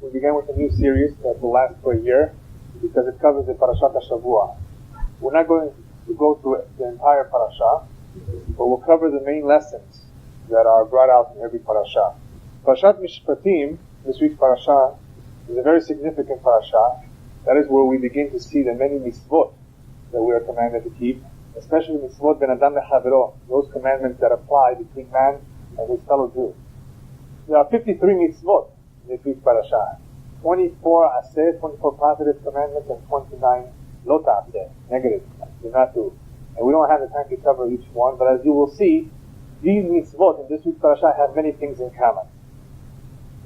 we began with a new series that will last for a year because it covers the Parashat Shavua. We're not going to go through the entire parasha, but we'll cover the main lessons that are brought out in every parasha. Parashat Mishpatim, this week's parasha, is a very significant parasha. That is where we begin to see the many mitzvot that we are commanded to keep, especially mitzvot ben adam lechavero, those commandments that apply between man and his fellow Jew. There are 53 mitzvot in this week's parasha. 24 aseh, 24 positive commandments, and 29 lo ta'aseh, negative, do not do. And we don't have the time to cover each one, but as you will see, these mitzvot in this week's parasha have many things in common.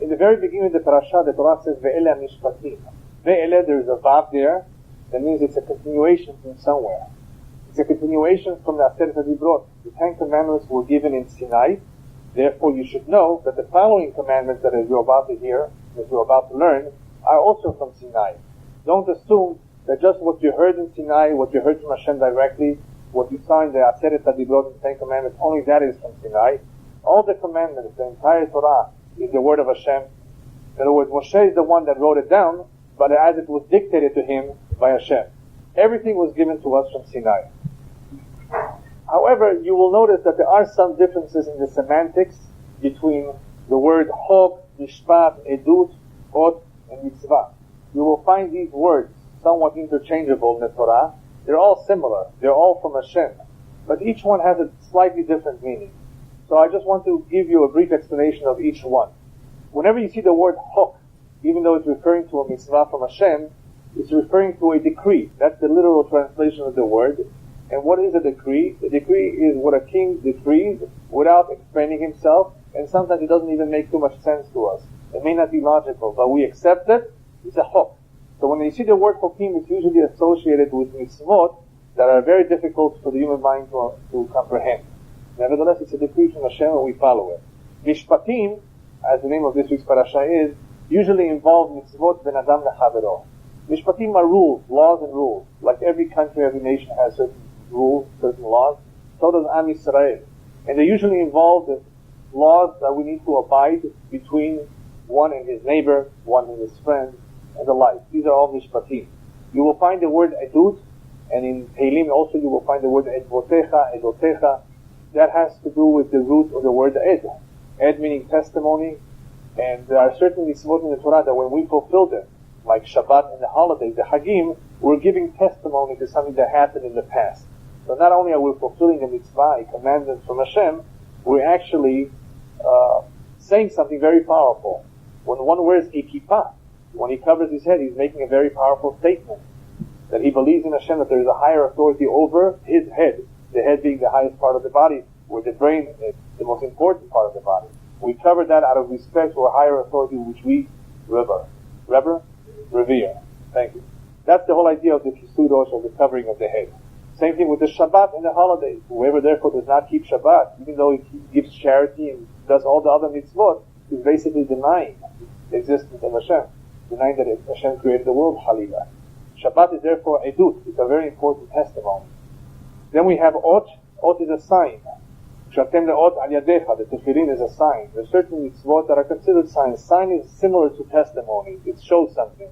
In the very beginning of the parasha, the Torah says, ve'ele mishpatim. Ve'ele, there is a vav there, that means it's a continuation from somewhere. It's a continuation from the Aseret HaDibrot. The 10 commandments were given in Sinai. Therefore, you should know that the following commandments that you're about to hear, that you're about to learn, are also from Sinai. Don't assume that just what you heard in Sinai, what you heard from Hashem directly, what you saw in the Aseret HaDibrot, the 10 commandments, only that is from Sinai. All the commandments, the entire Torah, is the word of Hashem. In other words, Moshe is the one that wrote it down, but as it was dictated to him by Hashem. Everything was given to us from Sinai. However, you will notice that there are some differences in the semantics between the word chok, mishpat, edut, ot, and mitzvah. You will find these words somewhat interchangeable in the Torah. They're all similar. They're all from Hashem. But each one has a slightly different meaning. So I just want to give you a brief explanation of each one. Whenever you see the word chok, even though it's referring to a mitzvah from Hashem, it's referring to a decree. That's the literal translation of the word. And what is a decree? The decree is what a king decrees without explaining himself, and sometimes it doesn't even make too much sense to us. It may not be logical, but we accept it. It's a chok. So when you see the word chokim, it's usually associated with mitzvot that are very difficult for the human mind to comprehend. Nevertheless, it's a decree from Hashem and we follow it. Mishpatim, as the name of this week's parasha is, usually involve mitzvot ben adam lechavero. Mishpatim are rules, laws and rules. Like every country, every nation has certain rules, certain laws. So does Am Yisrael. And they usually involve the laws that we need to abide between one and his neighbor, one and his friend, and the like. These are all Mishpatim. You will find the word edut, and in Tehillim also you will find the word edvotecha, edotecha. That has to do with the root of the word ed. Ed meaning testimony. And there are certain mitzvot in the Torah that when we fulfill them, like Shabbat and the holidays, the Hagim, we're giving testimony to something that happened in the past. So not only are we fulfilling a mitzvah, a commandment from Hashem, we're actually saying something very powerful. When one wears a kippah, when he covers his head, he's making a very powerful statement. That he believes in Hashem, that there is a higher authority over his head. The head being the highest part of the body, where the brain is the most important part of the body. We cover that out of respect for a higher authority which we revere. Thank you. That's the whole idea of the kisudosh, of the covering of the head. Same thing with the Shabbat and the holidays. Whoever therefore does not keep Shabbat, even though he gives charity and does all the other mitzvot, is basically denying the existence of Hashem, denying that Hashem created the world, Halila. Shabbat is therefore edut. It's a very important testimony. Then we have ot. Ot is a sign. Shatem le'ot al yadecha. The tefillin is a sign. There are certain mitzvot that are considered signs. Sign is similar to testimony. It shows something.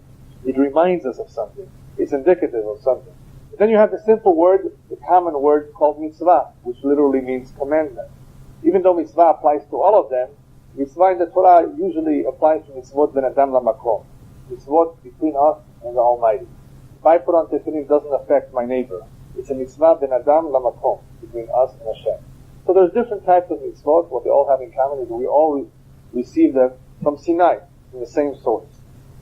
It reminds us of something. It's indicative of something. Then you have the simple word, the common word called mitzvah, which literally means commandment. Even though mitzvah applies to all of them, mitzvah in the Torah usually applies to mitzvot ben adam lamakom. Mitzvot between us and the Almighty. If I put on tefillin, it doesn't affect my neighbor. It's a mitzvah ben adam lamakom, between us and Hashem. So there's different types of mitzvot. What they all have in common is we all receive them from Sinai, from the same source.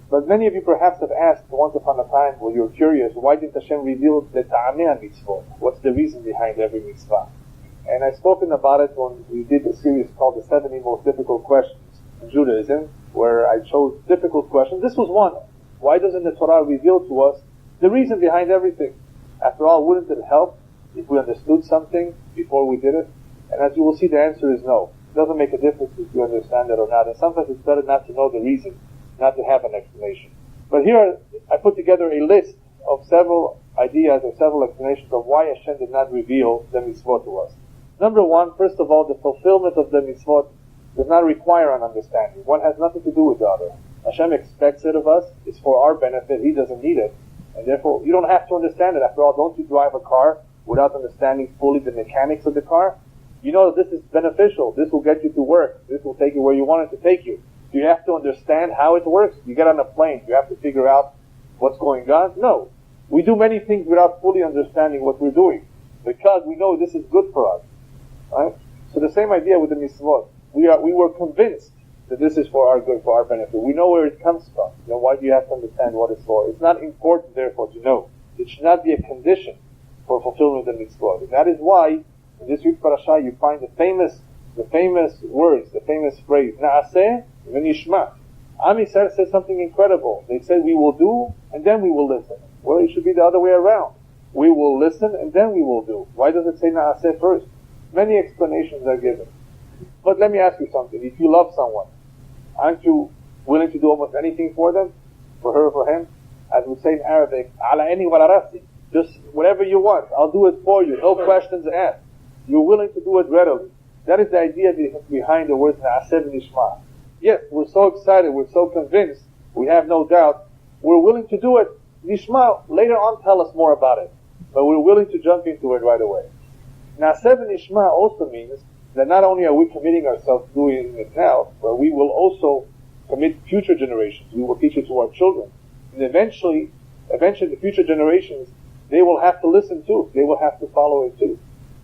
But many of you perhaps have asked once upon a time, when you're curious, why didn't Hashem reveal the ta'ameh mitzvot? What's the reason behind every mitzvah? And I've spoken about it when we did a series called the 70 Most Difficult Questions in Judaism, where I chose difficult questions. This was one. Why doesn't the Torah reveal to us the reason behind everything? After all, wouldn't it help if we understood something before we did it? And as you will see, the answer is no. It doesn't make a difference if you understand it or not. And sometimes it's better not to know the reason, not to have an explanation. But here, I put together a list of several ideas or several explanations of why Hashem did not reveal the mitzvot to us. Number one, first of all, the fulfillment of the mitzvot does not require an understanding. One has nothing to do with the other. Hashem expects it of us. It's for our benefit. He doesn't need it. And therefore, you don't have to understand it. After all, don't you drive a car without understanding fully the mechanics of the car? You know that this is beneficial. This will get you to work. This will take you where you want it to take you. Do you have to understand how it works? You get on a plane. You have to figure out what's going on? No. We do many things without fully understanding what we're doing, because we know this is good for us. Right? So the same idea with the mitzvot. We were convinced that this is for our good, for our benefit. We know where it comes from. You know, why do you have to understand what it's for? It's not important, therefore, to know. It should not be a condition for fulfillment of the mitzvot. And that is why, in this week's parasha, you find the famous words, the famous phrase, Na'aseh v'nishma. Am Yisrael says something incredible. They said, we will do, and then we will listen. Well, it should be the other way around. We will listen, and then we will do. Why does it say Na'aseh first? Many explanations are given. But let me ask you something. If you love someone, aren't you willing to do almost anything for them? For her or for him? As we say in Arabic, ala ani wala rasi. Just whatever you want. I'll do it for you. No questions asked. You're willing to do it readily. That is the idea behind the words Na'aseh v'nishma. Yes, we're so excited, we're so convinced, we have no doubt, we're willing to do it. Nishma, later on tell us more about it. But we're willing to jump into it right away. Na'aseh v'nishma also means that not only are we committing ourselves to doing it now, but we will also commit future generations. We will teach it to our children. And eventually the future generations, they will have to listen too. They will have to follow it too.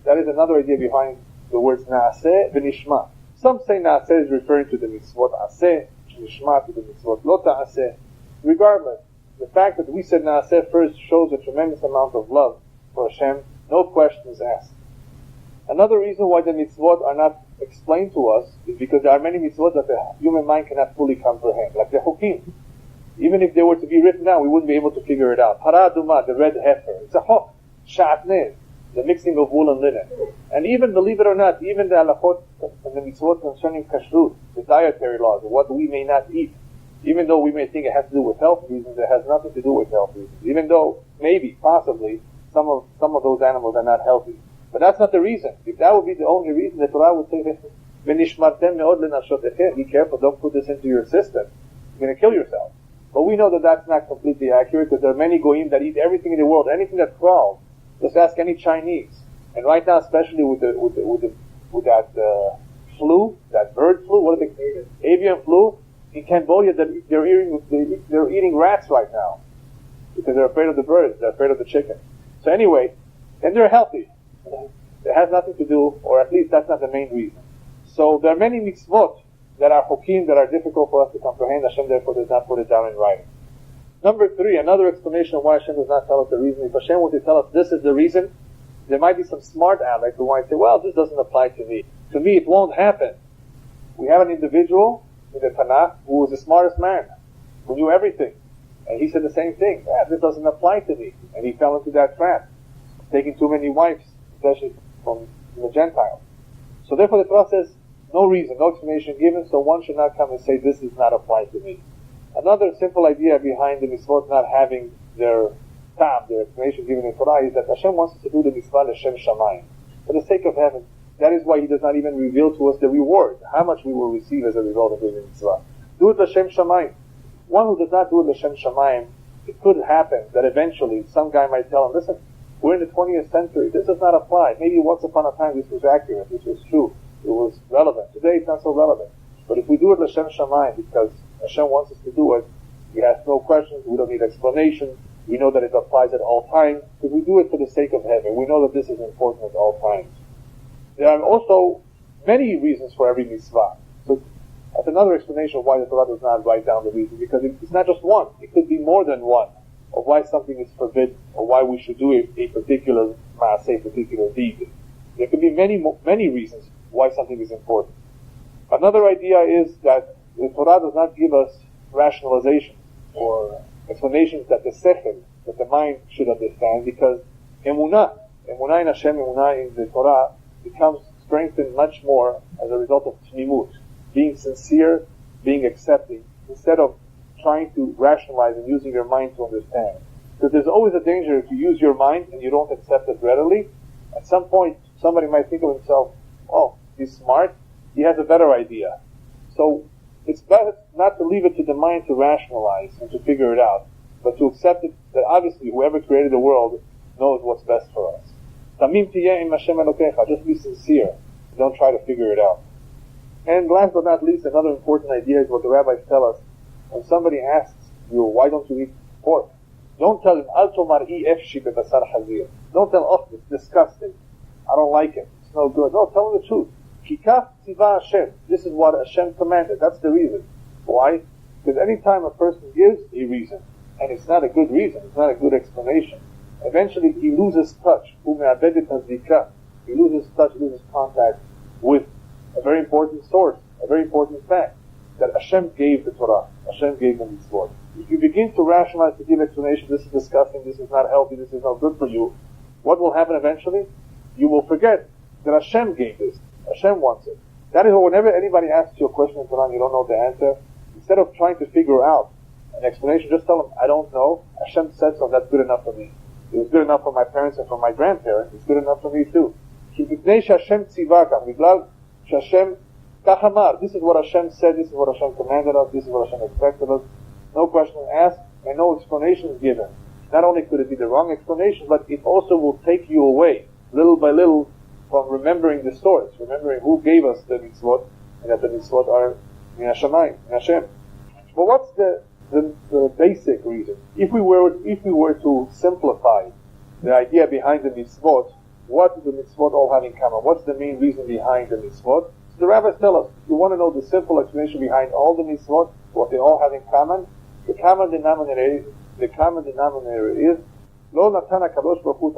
That is another idea behind the words Na'aseh v'nishma. Some say Na'aseh is referring to the mitzvot Aseh, Nishma to the mitzvot Lo Ta'aseh. Regardless, the fact that we said Na'aseh first shows a tremendous amount of love for Hashem. No questions asked. Another reason why the mitzvot are not explained to us is because there are many mitzvot that the human mind cannot fully comprehend, like the hukim. Even if they were to be written down, we wouldn't be able to figure it out. Paraduma, the red heifer. It's a hok. Sha'atnez, the mixing of wool and linen. And even, believe it or not, even the halachot and the mitzvot concerning kashrut, the dietary laws, what we may not eat, even though we may think it has to do with health reasons, it has nothing to do with health reasons. Even though, maybe, possibly, some of those animals are not healthy. But that's not the reason. If that would be the only reason, the Torah would say, be careful, don't put this into your system. You're going to kill yourself. But we know that that's not completely accurate, because there are many goyim that eat everything in the world, anything that crawls. Just ask any Chinese. And right now, especially with that flu, that bird flu, what are they? Avian flu. In Cambodia, they're eating rats right now because they're afraid of the birds. They're afraid of the chicken. So anyway, and they're healthy. It has nothing to do, or at least that's not the main reason. So there are many mitzvot that are hukim that are difficult for us to comprehend. Hashem therefore does not put it down in writing. Number 3, another explanation of why Hashem does not tell us the reason. If Hashem were to tell us this is the reason, there might be some smart aleck who might say, well, this doesn't apply to me. To me, it won't happen. We have an individual in the Tanakh who was the smartest man, who knew everything. And he said the same thing. Yeah, this doesn't apply to me. And he fell into that trap, taking too many wives, especially from the Gentiles. So therefore the Torah says, no reason, no explanation given, so one should not come and say, this does not apply to me. Another simple idea behind the mitzvot not having their explanation given in Torah, is that Hashem wants us to do the mitzvah l'shem shamayim, for the sake of heaven. That is why He does not even reveal to us the reward, how much we will receive as a result of doing the mitzvah. Do it l'shem shamayim. One who does not do it l'shem shamayim, it could happen that eventually some guy might tell him, listen, we're in the 20th century, this does not apply. Maybe once upon a time this was accurate, this was true, it was relevant. Today it's not so relevant. But if we do it l'shem shamayim, because Hashem wants us to do it, we ask no questions, we don't need explanation, we know that it applies at all times, because we do it for the sake of heaven. We know that this is important at all times. There are also many reasons for every mitzvah. So that's another explanation of why the Torah does not write down the reason, because it's not just one. It could be more than one of why something is forbidden, or why we should do a particular maaseh, particular deed. There could be many reasons why something is important. Another idea is that the Torah does not give us rationalization or explanations that the sechel, that the mind should understand, because emunah in Hashem, emunah in the Torah, becomes strengthened much more as a result of tmimut, being sincere, being accepting, instead of trying to rationalize and using your mind to understand. Because there's always a danger if you use your mind and you don't accept it readily. At some point, somebody might think of himself, oh, he's smart, he has a better idea. So it's better not to leave it to the mind to rationalize and to figure it out, but to accept it that obviously whoever created the world knows what's best for us. Tamim tiyeh im Hashem Elokecha. Just be sincere. Don't try to figure it out. And last but not least, another important idea is what the rabbis tell us. When somebody asks you, why don't you eat pork? Don't tell him, Al tomar efshi bebasar hazir. Don't tell, oh, it's disgusting. I don't like it. It's no good. No, tell him the truth. Kikaf tiva Hashem. This is what Hashem commanded. That's the reason. Why? Because any time a person gives a reason, and it's not a good reason, it's not a good explanation, eventually he loses touch. He loses touch, loses contact with a very important source, a very important fact, that Hashem gave the Torah, Hashem gave the mitzvot. If you begin to rationalize, to give explanation, this is disgusting, this is not healthy, this is not good for you, what will happen eventually? You will forget that Hashem gave this. Hashem wants it. That is why whenever anybody asks you a question in Quran, you don't know the answer, instead of trying to figure out an explanation, just tell them, I don't know, Hashem said so, that's good enough for me. It was good enough for my parents and for my grandparents, it's good enough for me too. This is what Hashem said, this is what Hashem commanded us, this is what Hashem expected us. No question asked, and no explanation given. Not only could it be the wrong explanation, but it also will take you away, little by little, from remembering the source, remembering who gave us the mitzvot, and that the mitzvot are min Hashemayim, min Hashem. But what's the basic reason? If we were to simplify the idea behind the mitzvot, what do the mitzvot all have in common? What's the main reason behind the mitzvot? So the rabbis tell us, if you want to know the simple explanation behind all the mitzvot, what they all have in common, the common denominator is לא נתן הקדוש ברוך הוא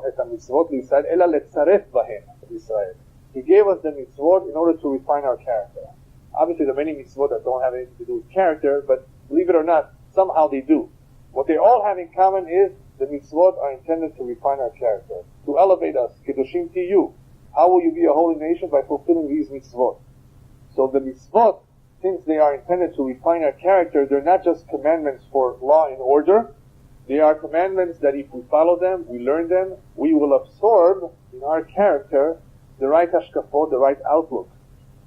את המצוות לישראל, אלא לצרף בהם לישראל. He gave us the mitzvot in order to refine our character. Obviously there are many mitzvot that don't have anything to do with character, but believe it or not, somehow they do. What they all have in common is the mitzvot are intended to refine our character, to elevate us. Kedoshim tiyu. How will you be a holy nation? By fulfilling these mitzvot. So the mitzvot, since they are intended to refine our character, they're not just commandments for law and order. They are commandments that if we follow them, we learn them, we will absorb in our character the right hashkafot, the right outlook,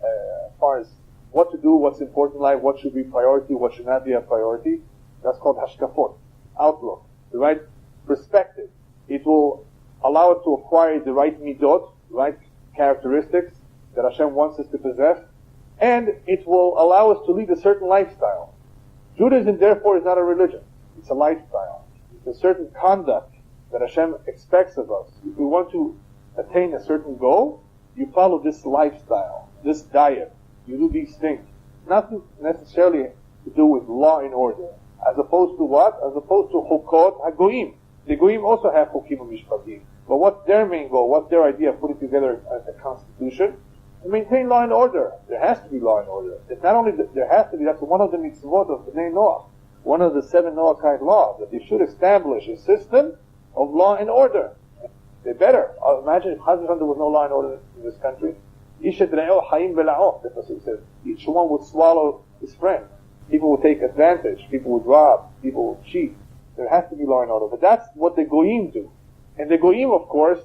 as far as what to do, what's important in life, what should be priority, what should not be a priority. That's called hashkafot, outlook, the right perspective. It will allow us to acquire the right midot, right characteristics that Hashem wants us to possess, and it will allow us to lead a certain lifestyle. Judaism, therefore, is not a religion. It's a lifestyle. It's a certain conduct that Hashem expects of us. If we want to attain a certain goal, you follow this lifestyle, this diet. You do these things. Nothing necessarily to do with law and order. As opposed to what? As opposed to Chukot HaGoyim. The Goyim also have Chukim and Mishpatim. But what's their main goal? What's their idea of putting together a constitution? To maintain law and order. There has to be law and order. It's not only that there has to be, that's one of the mitzvot of Bnei Noach. One of the 7 Noachite laws, that they should establish a system of law and order. They better. Imagine if Hazrat there was no law and order in this country. The Pasuk says, each one would swallow his friend. People would take advantage. People would rob. People would cheat. There has to be law and order. But that's what the Goyim do. And the Goyim, of course,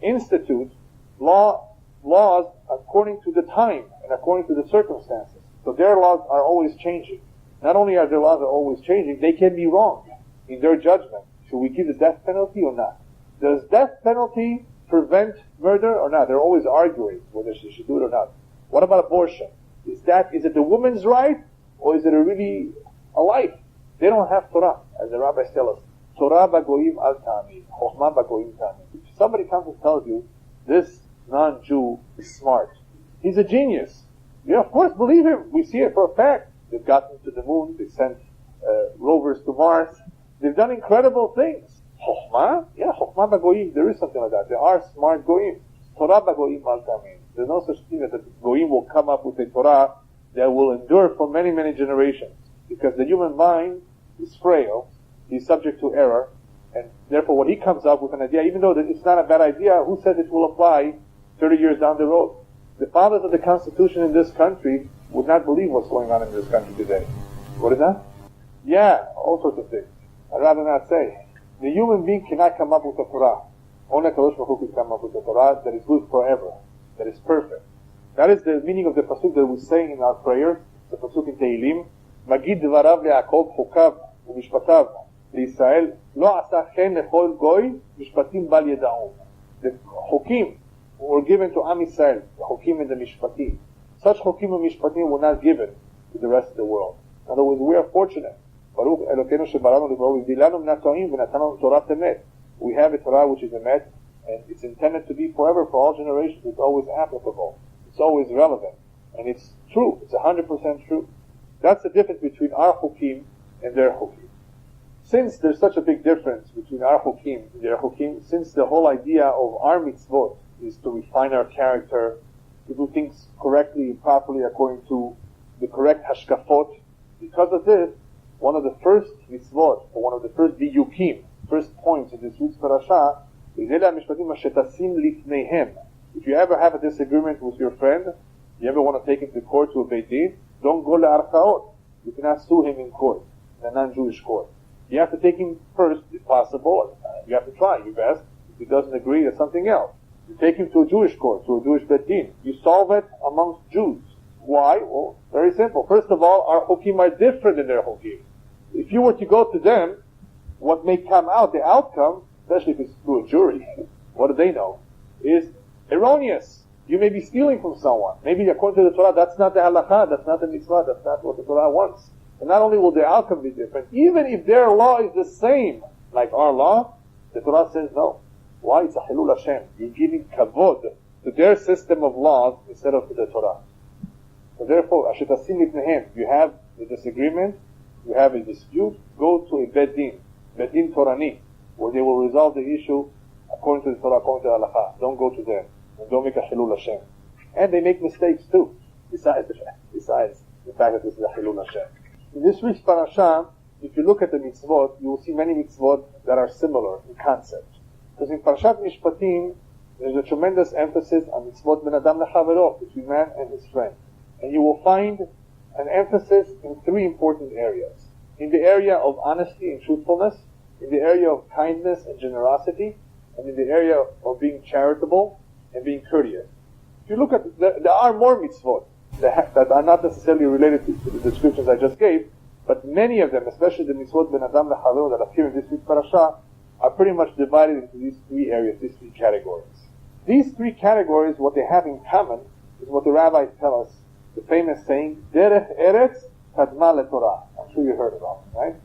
institute laws according to the time and according to the circumstances. So their laws are always changing. Not only are their laws always changing, they can be wrong in their judgment. Should we give the death penalty or not? Does death penalty prevent murder or not? They're always arguing whether she should do it or not. What about abortion? Is it the woman's right, or is it really a life? They don't have Torah, as the rabbis tell us. Torah bagoyim al tami, chokhmah bagoyim tami. If somebody comes and tells you, this non-Jew is smart, he's a genius. Yeah, of course, believe him. We see it for a fact. They've gotten to the moon, they've sent rovers to Mars, they've done incredible things. Chokhmah? Yeah, chokhmah bagoyim, there is something like that. There are smart goyim. Torah bagoyim al tamin. There's no such thing that the goyim will come up with a Torah that will endure for many, many generations. Because the human mind is frail, he's subject to error, and therefore when he comes up with an idea, even though it's not a bad idea, who says it will apply 30 years down the road? The fathers of the Constitution in this country would not believe what's going on in this country today. What is that? Yeah, all sorts of things. I'd rather not say. The human being cannot come up with a Torah. Only Kadosh Baruch Hu can come up with a Torah that is good forever, that is perfect. That is the meaning of the pasuk that we say in our prayers. the pasuk in Tehillim, Magid dvarav leYaakov chukav u'mishpatav liYisrael, lo asa chen lechol goy mishpatim bal yedaum. The chukim were given to Am Yisrael, the chukim and the mishpatim. Such chukim and mishpatim were not given to the rest of the world. In other words, we are fortunate. Baruch Elokeinu shebaranu livro v'vilanu minatoim v'natanu Torah temet. We have a Torah which is emet, and it's intended to be forever for all generations. It's always applicable. It's always relevant. And it's true. It's 100% true. That's the difference between our chukim and their chukim. Since there's such a big difference between our chukim and their chukim, since the whole idea of our mitzvot is to refine our character, to do things correctly and properly according to the correct hashkafot, because of this, one of the first mitzvot, or one of the first diyukim, first points in this week's parasha, is Eliyahu Mishpatim Shetasim Lifneihem. If you ever have a disagreement with your friend, you ever want to take him to court, to a Beit Din, don't go le'archaot. You cannot sue him in court, in a non-Jewish court. You have to take him first, if possible. You have to try your best. If he doesn't agree, there's something else. You take him to a Jewish court, to a Jewish Beit Din. You solve it amongst Jews. Why? Well, very simple. First of all, our hukim are different than their hukim. If you were to go to them, what may come out, the outcome, especially if it's through a jury, what do they know, is erroneous. You may be stealing from someone. Maybe according to the Torah, that's not the halakha, that's not the mitzvah, that's not what the Torah wants. And not only will the outcome be different, even if their law is the same like our law, the Torah says no. Why? It's a hilul Hashem. You're giving kavod to their system of laws instead of to the Torah. So therefore, ashetasim lifnehem, you have a disagreement, you have a dispute, go to a Beit Din Torani, where they will resolve the issue according to the Torah, according to the halakha. Don't go to them. And don't make a hilul Hashem. And they make mistakes too, besides the fact that this is a hilul Hashem. In this week's parasha, if you look at the mitzvot, you will see many mitzvot that are similar in concept. Because in Parashat Mishpatim, there's a tremendous emphasis on mitzvot ben adam lechavero, between man and his friend. And you will find an emphasis in three important areas. In the area of honesty and truthfulness, in the area of kindness and generosity, and in the area of being charitable and being courteous. If you look at, there are more mitzvot that are not necessarily related to the descriptions I just gave, but many of them, especially the mitzvot ben adam lechavero that appear in this week's parasha, are pretty much divided into these three areas, these three categories. These three categories, what they have in common, is what the rabbis tell us, the famous saying, Derech Eretz Kadma LeTorah. I'm sure you heard about it, right?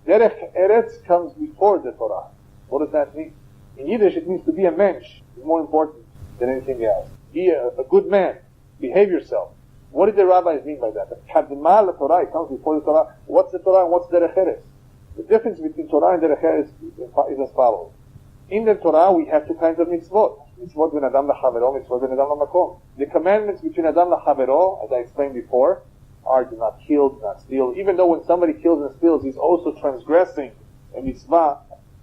Derech Eretz comes before the Torah. What does that mean? In Yiddish, it means to be a mensch. It's more important than anything else. Be a good man. Behave yourself. What did the rabbis mean by that? Kadma LeTorah, it comes before the Torah. What's the Torah and what's Derech Eretz? The difference between Torah and Derech Eretz is as follows. In the Torah, we have two kinds of mitzvot. Mitzvot ben adam lechavero, mitzvot ben adam lamakom. The commandments between adam lechavero, as I explained before, are do not kill, do not steal. Even though when somebody kills and steals, he's also transgressing a mitzvah.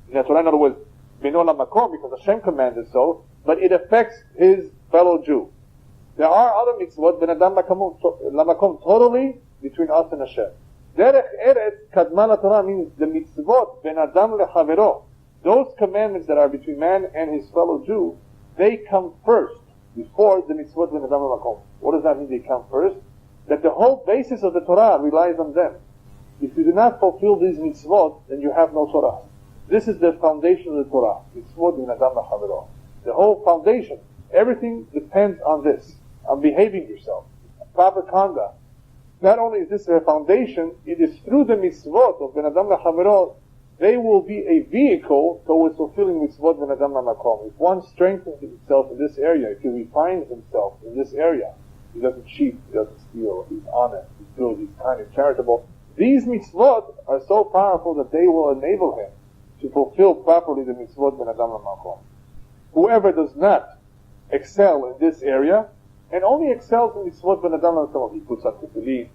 In the Torah, in other words, beno lamakom, because Hashem commanded so, but it affects his fellow Jew. There are other mitzvot ben adam lamakom, totally between us and Hashem. Derech Eretz Kadma LeTorah means the mitzvot ben adam lechavero. Those commandments that are between man and his fellow Jew, they come first, before the mitzvot ben adam lemakom. What does that mean, they come first? That the whole basis of the Torah relies on them. If you do not fulfill these mitzvot, then you have no Torah. This is the foundation of the Torah. Mitzvot ben adam lechavero. The whole foundation. Everything depends on this, on behaving yourself, proper conduct. Not only is this a foundation, it is through the mitzvot of ben adam lechavero, they will be a vehicle towards fulfilling mitzvot ben adam lemakom. If one strengthens himself in this area, if he refines himself in this area, he doesn't cheat, he doesn't steal, he's honest, he's good, he's kind and charitable, these mitzvot are so powerful that they will enable him to fulfill properly the mitzvot ben adam lemakom. Whoever does not excel in this area, and only excels in mitzvot ben adam lemakom, he puts on tefillin,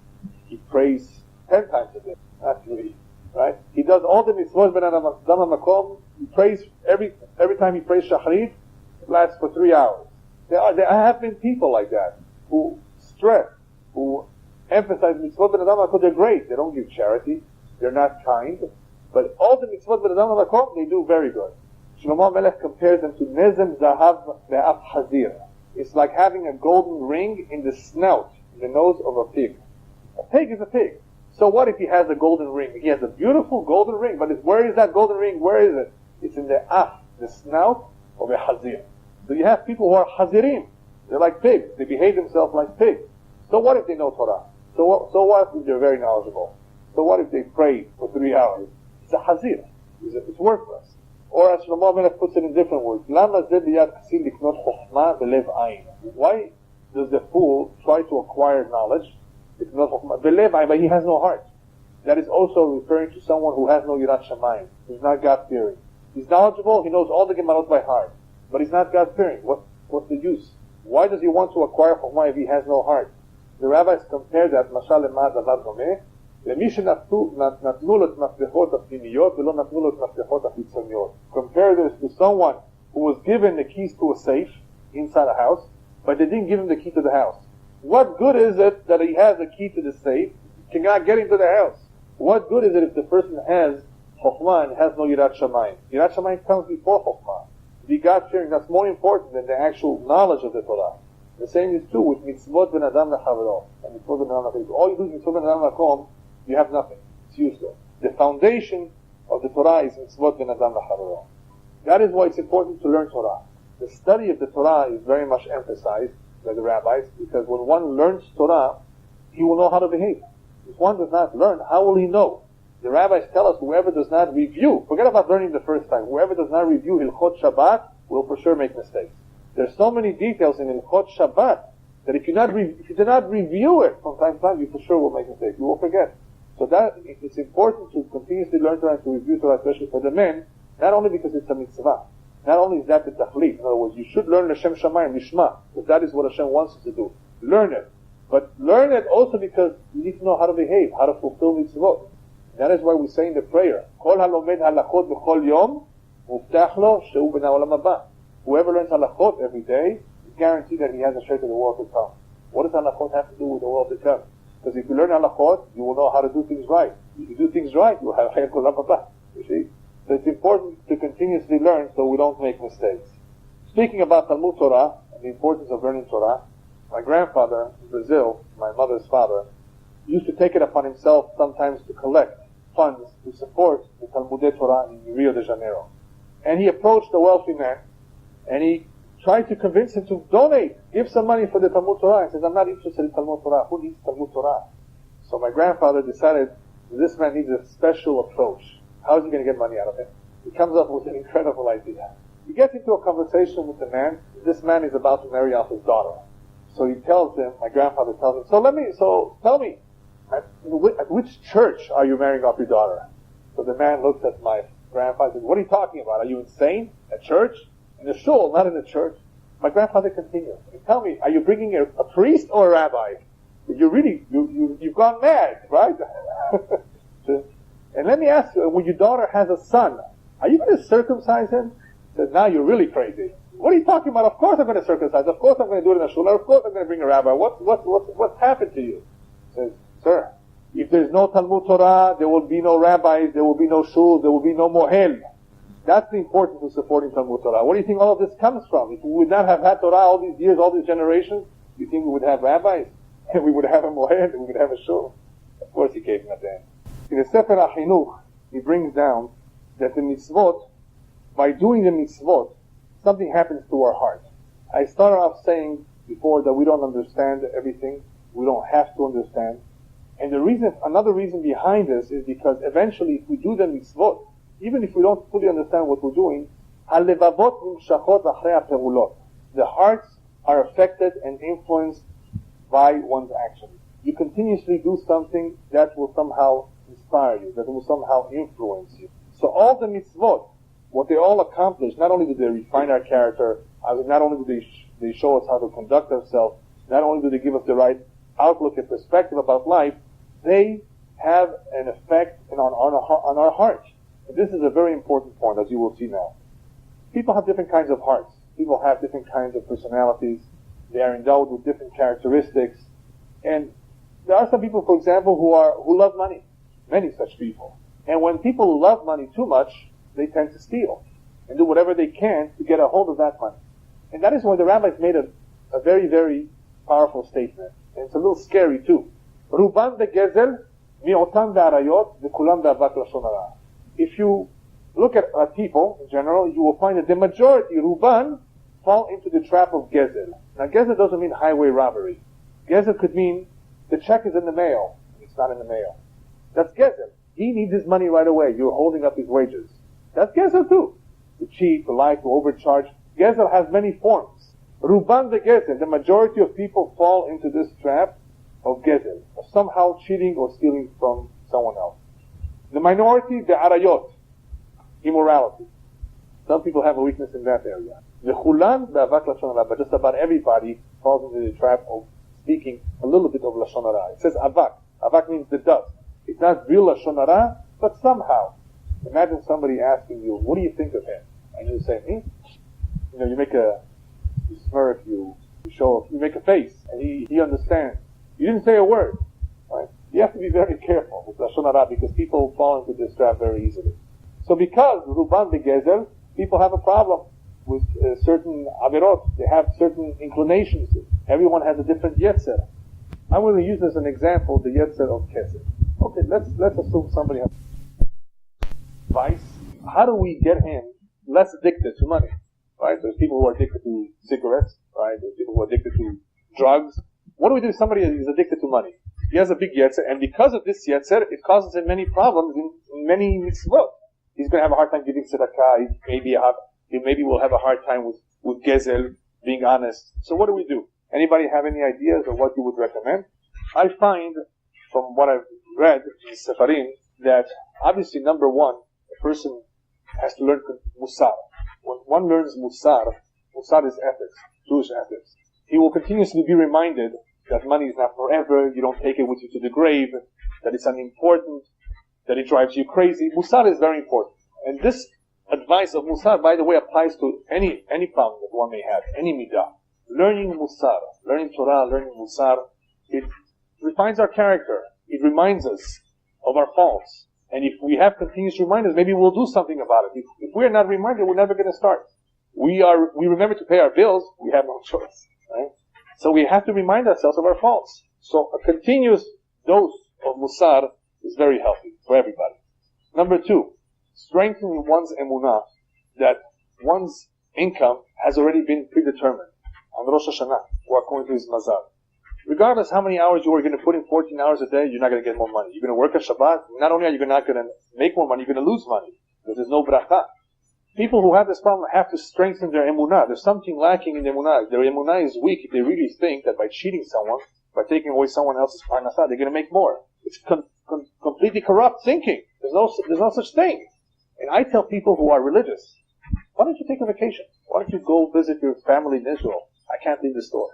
he prays 10 times a day, not 3. Right? He does all the mitzvot ben adam lemakom. He prays every time he prays shachrit, it lasts for 3 hours. There have been people like that who stress, who emphasize mitzvot ben adam lemakom. They're great. They don't give charity. They're not kind. But all the mitzvot ben adam lemakom, they do very good. Shlomo Melech compares them to nezem zahav be'af hazir. It's like having a golden ring in the snout, in the nose of a pig. A pig is a pig. So what if he has a golden ring? He has a beautiful golden ring, but where is that golden ring? Where is it? It's in the af, the snout of a hazir. So you have people who are hazirim. They're like pigs. They behave themselves like pigs. So what if they know Torah? So what if they're very knowledgeable? So what if they pray for 3 hours? It's a hazir. It's worthless. Or as Shlomo Melech puts it in different words, why does the fool try to acquire knowledge? But he has no heart. That is also referring to someone who has no yirat shamayim, who's not God-fearing. He's knowledgeable, he knows all the Gemarot by heart, but he's not God-fearing. What's the use? Why does he want to acquire chokhmah if he has no heart? The rabbis compare that, mashal lema davar domeh, למי שנתנו לו את מפתחות הפנימיות ולא נתנו לו את מפתחות החיצוניות. Compare this to someone who was given the keys to a safe inside a house, but they didn't give him the key to the house. What good is it that he has a key to the safe, cannot get into the house? What good is it if the person has chokhmah and has no yirat shamayim? Yirat shamayim comes before chokhmah. To be God-fearing, that's more important than the actual knowledge of the Torah. The same is true with mitzvot ben adam lechavro and mitzvot ben adam lechavro. All you do is mitzvot ben adam lechavro, you have nothing. It's useless. The foundation of the Torah is mitzvot ben adam lechavro. That is why it's important to learn Torah. The study of the Torah is very much emphasized by the rabbis, because when one learns Torah, he will know how to behave. If one does not learn, how will he know? The rabbis tell us whoever does not review, forget about learning the first time, whoever does not review Hilchot Shabbat will for sure make mistakes. There's so many details in Hilchot Shabbat that if you do not review it from time to time, you for sure will make mistakes. You will forget. So that it's important to continuously learn Torah and to review Torah, especially for the men, not only because it's a mitzvah. Not only is that the tachlit. In other words, you should learn Hashem Shamayim, Lishma, because that is what Hashem wants you to do. Learn it. But learn it also because you need to know how to behave, how to fulfill mitzvot. That is why we say in the prayer, Kol halomed halachot b'chol yom, muftach lo she'u b'nei olam haba. Whoever learns halachot every day is guaranteed that he has a share to the world to come. What does halachot have to do with the world to come? Because if you learn halachot, you will know how to do things right. If you do things right, you will have chayat olam haba. You see? So it's important to continuously learn so we don't make mistakes. Speaking about Talmud Torah and the importance of learning Torah, my grandfather in Brazil, my mother's father, used to take it upon himself sometimes to collect funds to support the Talmudei Torah in Rio de Janeiro. And he approached a wealthy man and he tried to convince him to donate, give some money for the Talmud Torah. He says, I'm not interested in Talmud Torah. Who needs Talmud Torah? So my grandfather decided this man needs a special approach. How is he going to get money out of it? He comes up with an incredible idea. He gets into a conversation with the man. This man is about to marry off his daughter. So he tells him, my grandfather tells him, so tell me, at which church are you marrying off your daughter? So the man looks at my grandfather and says, what are you talking about? Are you insane? A church? In a shul, not in a church. My grandfather continues. Tell me, are you bringing a priest or a rabbi? You've gone mad, right? And let me ask you, when your daughter has a son, are you going to circumcise him? He says, now you're really crazy. What are you talking about? Of course I'm going to circumcise. Of course I'm going to do it in a shul. Of course I'm going to bring a rabbi. What's happened to you? He says, sir, if there's no Talmud Torah, there will be no rabbis, there will be no shuls, there will be no mohel. That's the importance of supporting Talmud Torah. What do you think all of this comes from? If we would not have had Torah all these years, all these generations, do you think we would have rabbis? We would have a mohel, we would have a shul? Of course he gave him at the end. In the Sefer HaChinuch, he brings down that the mitzvot, by doing the mitzvot, something happens to our heart. I started off saying before that we don't understand everything. We don't have to understand. And another reason behind this is because eventually if we do the mitzvot, even if we don't fully understand what we're doing, the hearts are affected and influenced by one's actions. You continuously do something that will somehow inspire you, that will somehow influence you. So all the mitzvot, what they all accomplish, not only do they refine our character, not only do they show us how to conduct ourselves, not only do they give us the right outlook and perspective about life, they have an effect on our hearts. And this is a very important point, as you will see now. People have different kinds of hearts. People have different kinds of personalities. They are endowed with different characteristics. And there are some people, for example, who love money. Many such people. And when people love money too much, they tend to steal and do whatever they can to get a hold of that money. And that is why the rabbis made a very, very powerful statement. And it's a little scary too. Ruban begezel, mi'otan be'arayot, v'kulam be'avat lashon hara. If you look at people in general, you will find that the majority, Ruban, fall into the trap of gezel. Now gezel doesn't mean highway robbery. Gezel could mean the check is in the mail, and it's not in the mail. That's gezel. He needs his money right away. You're holding up his wages. That's gezel too. To cheat, to lie, to overcharge. Gezel has many forms. Ruban the gezel, the majority of people fall into this trap of gezel, of somehow cheating or stealing from someone else. The minority, the arayot, immorality. Some people have a weakness in that area. The chulan, the avat lashon hara, but just about everybody falls into the trap of speaking a little bit of lashon hara. It says avak. Avak means the dust. It's not real lashon hara, but somehow. Imagine somebody asking you, what do you think of him? And you say, you know, you smirk, you make a face, and he understands. You didn't say a word, right? You have to be very careful with lashon hara because people fall into this trap very easily. So because ruban begezel, people have a problem with certain averot. They have certain inclinations. Everyone has a different yetzer. I'm going to use as an example the yetzer of kesed. Okay, let's assume somebody has vice. How do we get him less addicted to money? Right? There's people who are addicted to cigarettes. Right? There's people who are addicted to drugs. What do we do if somebody is addicted to money? He has a big yetzer, and because of this yetzer, it causes him many problems in many mitzvot. He's going to have a hard time giving tzedakah. He maybe will have a hard time with gezel, being honest. So what do we do? Anybody have any ideas of what you would recommend? I find, from what I've read in Sefarim, that obviously number one, a person has to learn musar. When one learns musar is ethics, Jewish ethics. He will continuously be reminded that money is not forever, you don't take it with you to the grave, that it's unimportant, that it drives you crazy. Musar is very important. And this advice of musar, by the way, applies to any problem that one may have, any midah. Learning musar, learning Torah, learning musar, it refines our character. It reminds us of our faults. And if we have continuous reminders, maybe we'll do something about it. If we're not reminded, we're never going to start. We remember to pay our bills, we have no choice. Right? So we have to remind ourselves of our faults. So a continuous dose of musar is very healthy for everybody. Number two, strengthening one's emunah, that one's income has already been predetermined on Rosh Hashanah, or according to his mazal. Regardless how many hours you are going to put in, 14 hours a day, you're not going to get more money. You're going to work on Shabbat, not only are you not going to make more money, you're going to lose money, because there's no bracha. People who have this problem have to strengthen their emunah. There's something lacking in their emunah. Their emunah is weak if they really think that by cheating someone, by taking away someone else's parnasah, they're going to make more. It's completely corrupt thinking. There's no such thing. And I tell people who are religious, why don't you take a vacation? Why don't you go visit your family in Israel? I can't leave the store.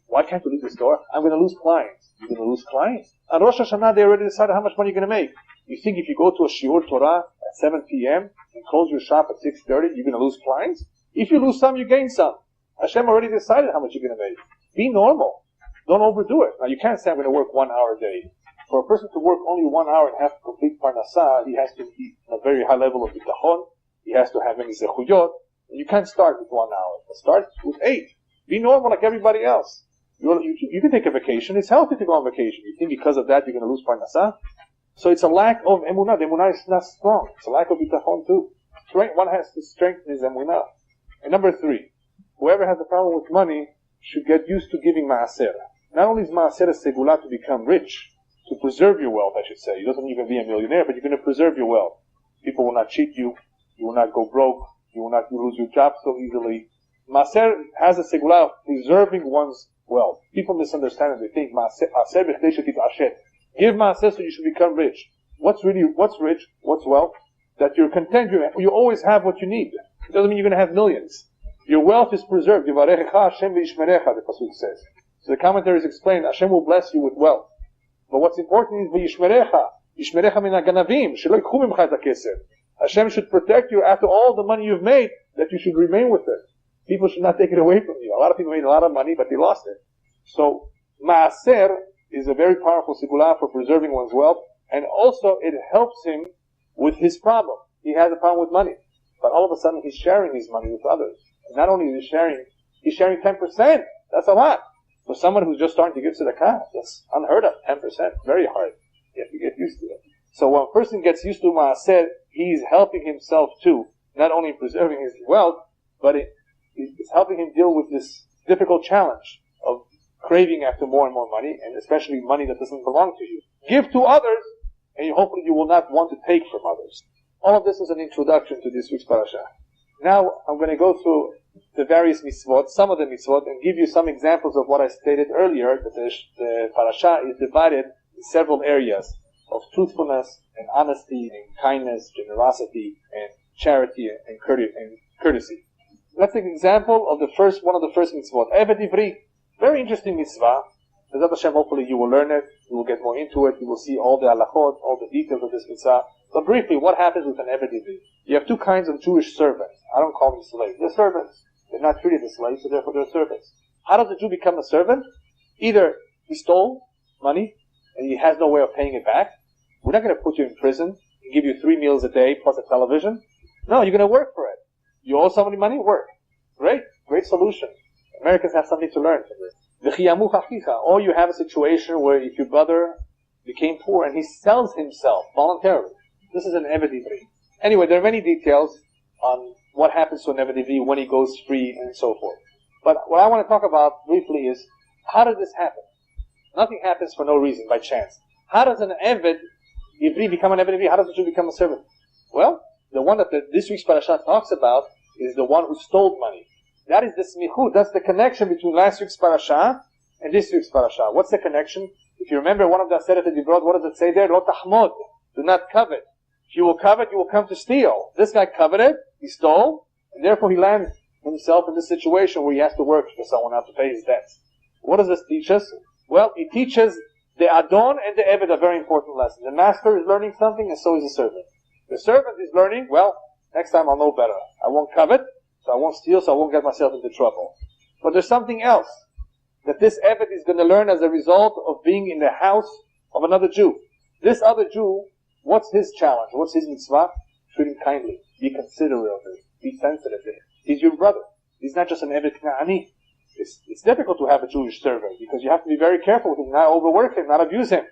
Why can't you leave the store? I'm going to lose clients. You're going to lose clients? On Rosh Hashanah, they already decided how much money you're going to make. You think if you go to a shiur Torah at 7 p.m. and close your shop at 6:30, you're going to lose clients? If you lose some, you gain some. Hashem already decided how much you're going to make. Be normal. Don't overdo it. Now, you can't say I'm going to work 1 hour a day. For a person to work only 1 hour and have complete parnasah, he has to be a very high level of bitachon. He has to have many zechuyot. You can't start with 1 hour. Start with 8. Be normal like everybody else. You can take a vacation. It's healthy to go on vacation. You think because of that you're going to lose parnasah? So it's a lack of emunah. The emunah is not strong. It's a lack of bitachon too. One has to strengthen his emunah. And number 3, whoever has a problem with money should get used to giving maaser. Not only is maaser a segula to become rich, to preserve your wealth, I should say. It doesn't even be a millionaire, but you're going to preserve your wealth. People will not cheat you. You will not go broke. You will not lose your job so easily. Maaser has a segula of preserving one's wealth. People misunderstand it. They think maaser b'chdei shetis'ashet. Give maaser so you should become rich. What's rich? What's wealth? That you're content. You always have what you need. It doesn't mean you're going to have millions. Your wealth is preserved. Yivarechecha Hashem v'yishmerecha, the pasuk says. So the commentaries explain Hashem will bless you with wealth. But what's important is v'yishmerecha min haganavim shelo yikchu mimcha et hakesef. Hashem should protect you after all the money you've made, that you should remain with it. People should not take it away from you. A lot of people made a lot of money, but they lost it. So maaser is a very powerful segula for preserving one's wealth, and also it helps him with his problem. He has a problem with money, but all of a sudden he's sharing his money with others. And not only is he sharing 10%. That's a lot. For someone who's just starting to give tzedakah, that's unheard of. 10%, very hard. You have to get used to it. So when a person gets used to Maaseh, he's helping himself too, not only preserving his wealth, but it's helping him deal with this difficult challenge of craving after more and more money, and especially money that doesn't belong to you. Give to others, and hopefully you will not want to take from others. All of this is an introduction to this week's parasha. Now I'm going to go through the various mitzvot, some of the mitzvot, and give you some examples of what I stated earlier, that the parasha is divided in several areas of truthfulness and honesty and kindness, generosity and charity and courtesy. Let's take an example of one of the first mitzvot, Eved Ivri. Very interesting mitzvah. B'ezrat Hashem, hopefully you will learn it, you will get more into it, you will see all the halachot, all the details of this mitzvah. But briefly, what happens with an Eved Ivri? You have two kinds of Jewish servants. I don't call them slaves. They're servants. They're not treated as slaves, so therefore they're servants. How does a Jew become a servant? Either he stole money, and he has no way of paying it back. We're not going to put you in prison and give you 3 meals a day plus a television. No, you're going to work for it. You owe somebody money? Work. Great solution. Americans have something to learn from this. Or you have a situation where if your brother became poor and he sells himself voluntarily. This is an Eved Ivri. Anyway, there are many details on what happens to an Eved Ivri when he goes free and so forth. But what I want to talk about briefly is, how does this happen? Nothing happens for no reason, by chance. How does an Eved Ivri become an Eved Ivri? How does a Jew become a servant? Well, the one that this week's parasha talks about is the one who stole money. That is the smichut. That's the connection between last week's parasha and this week's parasha. What's the connection? If you remember one of the Aseret Dibrot, what does it say there? Lo tahmod. Do not covet. If you will covet, you will come to steal. This guy coveted, he stole, and therefore he lands himself in this situation where he has to work for someone else to pay his debts. What does this teach us? Well, it teaches the Adon and the Eved a very important lesson. The master is learning something, and so is the servant. The servant is learning, well, next time I'll know better. I won't covet, so I won't steal, so I won't get myself into trouble. But there's something else that this Eved is going to learn as a result of being in the house of another Jew. This other Jew, what's his challenge? What's his mitzvah? Treat him kindly. Be considerate of him. Be sensitive to him. He's your brother. He's not just an Eved Kna'ani. It's difficult to have a Jewish servant because you have to be very careful with him, not overwork him, not abuse him.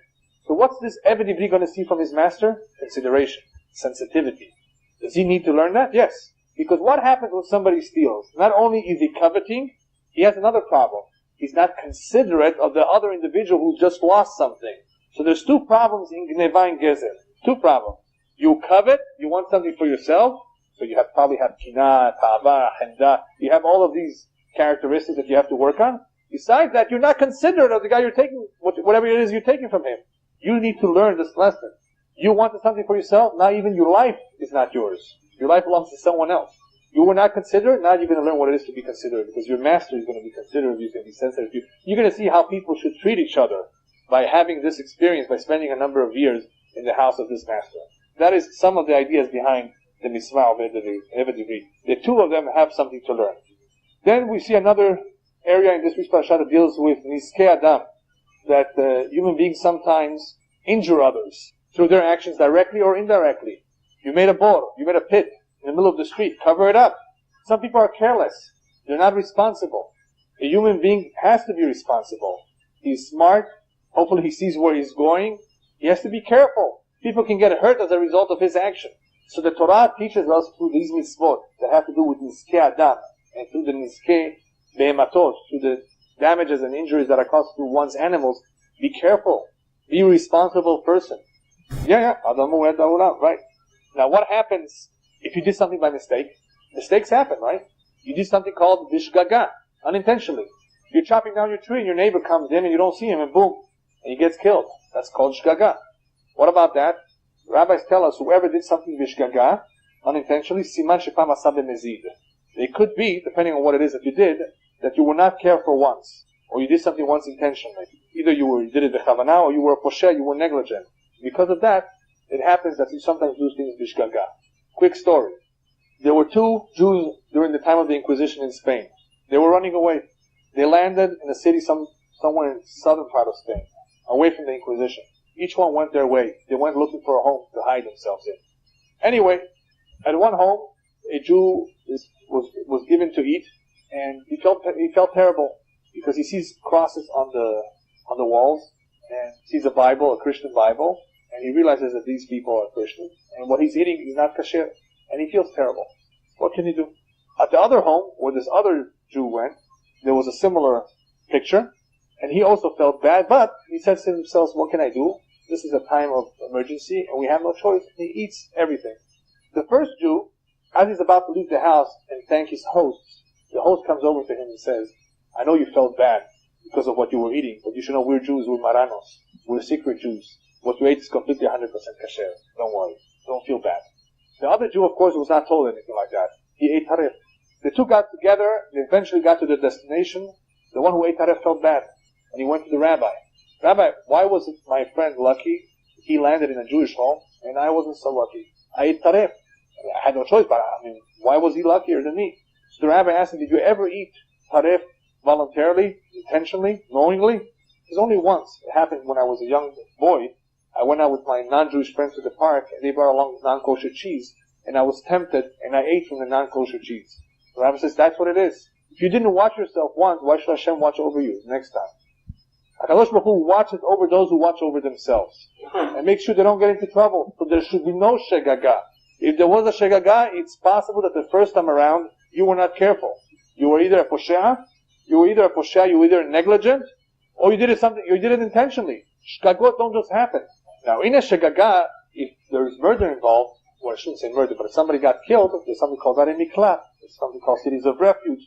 So what's this Eved Ivri going to see from his master? Consideration. Sensitivity. Does he need to learn that? Yes. Because what happens when somebody steals? Not only is he coveting, he has another problem. He's not considerate of the other individual who just lost something. So there's two problems in Gneva and Gezer. Two problems. You covet, you want something for yourself, so you probably have kina, ta'ava, henda. You have all of these characteristics that you have to work on. Besides that, you're not considerate of the guy you're taking, whatever it is you're taking from him. You need to learn this lesson. You wanted something for yourself, now even your life is not yours. Your life belongs to someone else. You were not considerate, now you're going to learn what it is to be considerate, because your master is going to be considerate of you, he's going to be sensitive to you. You're going to see how people should treat each other by having this experience, by spending a number of years in the house of this master. That is some of the ideas behind the mitzvah of Eved Ivri. The two of them have something to learn. Then we see another area in this week's parasha that deals with Niskei Adam, that human beings sometimes injure others through their actions directly or indirectly. You made a bore, you made a pit in the middle of the street, cover it up. Some people are careless. They're not responsible. A human being has to be responsible. He's smart. Hopefully he sees where he's going. He has to be careful. People can get hurt as a result of his action. So the Torah teaches us through these mitzvot that have to do with Niskei Adam and through the Niskei Behematot, through the damages and injuries that are caused through one's animals. Be careful. Be a responsible person. Right. Now what happens if you did something by mistake? Mistakes happen, right? You did something called bishgaga, unintentionally. You're chopping down your tree and your neighbor comes in and you don't see him and boom, and he gets killed. That's called shgaga. What about that? Rabbis tell us whoever did something bishgaga, unintentionally, siman shepam asa b'mezid. It could be, depending on what it is that you did, that you were not careful once, or you did something once intentionally. Either you did it b'chavana, or you were a posher, you were negligent. Because of that, it happens that you sometimes do things bishgaga. Quick story. There were two Jews during the time of the Inquisition in Spain. They were running away. They landed in a city somewhere in the southern part of Spain, away from the Inquisition. Each one went their way. They went looking for a home to hide themselves in. Anyway, at one home, a Jew was given to eat, and he felt terrible. because he sees crosses on the walls, and sees a Bible, a Christian Bible, and he realizes that these people are Christians, and what he's eating is not kasher, and he feels terrible. What can he do? At the other home, where this other Jew went, there was a similar picture, and he also felt bad, but he says to himself, what can I do? This is a time of emergency, and we have no choice. And he eats everything. The first Jew, as he's about to leave the house and thank his host, the host comes over to him and says, I know you felt bad because of what you were eating, but you should know we're Jews, we're Maranos, we're secret Jews. What you ate is completely 100% kasher. Don't worry. Don't feel bad. The other Jew, of course, was not told anything like that. He ate tarif. The two got together, they eventually got to their destination. The one who ate tarif felt bad, and he went to the rabbi. Rabbi, why was my friend lucky? He landed in a Jewish home, and I wasn't so lucky. I ate tarif. I had no choice, but why was he luckier than me? So the rabbi asked him, did you ever eat tarif voluntarily, intentionally, knowingly? It was only once. It happened when I was a young boy. I went out with my non-Jewish friends to the park, and they brought along non-kosher cheese, and I was tempted, and I ate from the non-kosher cheese. The rabbi says, that's what it is. If you didn't watch yourself once, why should Hashem watch over you next time? HaKadosh Baruch Hu watches over those who watch over themselves, and make sure they don't get into trouble. So there should be no shegaga. If there was a shegaga, it's possible that the first time around, you were not careful. You were either a poshea, you were either negligent, or you did it intentionally. Shgagot don't just happen. Now, in a shegaga, if there is murder involved, well, I shouldn't say murder, but if somebody got killed, there's something called that in miklat. There's something called cities of refuge.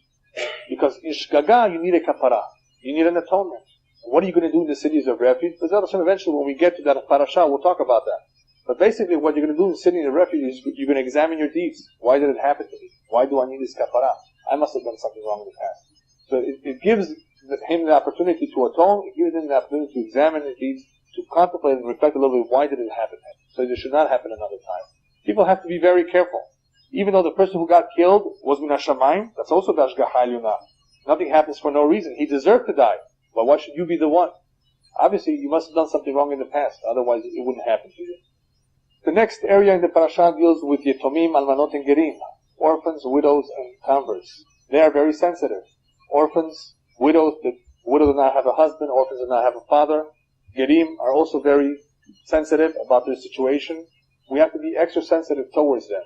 Because in shgaga, you need a kapara. You need an atonement. What are you going to do in the cities of refuge? Eventually, when we get to that Parashat, we'll talk about that. But basically, what you're going to do in the city of refuge is you're going to examine your deeds. Why did it happen to me? Why do I need this kapara? I must have done something wrong in the past. So it gives him the opportunity to atone. It gives him the opportunity to examine his deeds, to contemplate and reflect a little bit. Why did it happen? So it should not happen another time. People have to be very careful. Even though the person who got killed was min hashamayim, that's also b'hashgacha eliyona. Nothing happens for no reason. He deserved to die. But why should you be the one? Obviously, you must have done something wrong in the past. Otherwise, it wouldn't happen to you. The next area in the parasha deals with yetomim, almanot, and gerim. Orphans, widows, and converts. They are very sensitive. Orphans, widows, the widow does not have a husband. Orphans do not have a father. Gerim are also very sensitive about their situation. We have to be extra sensitive towards them.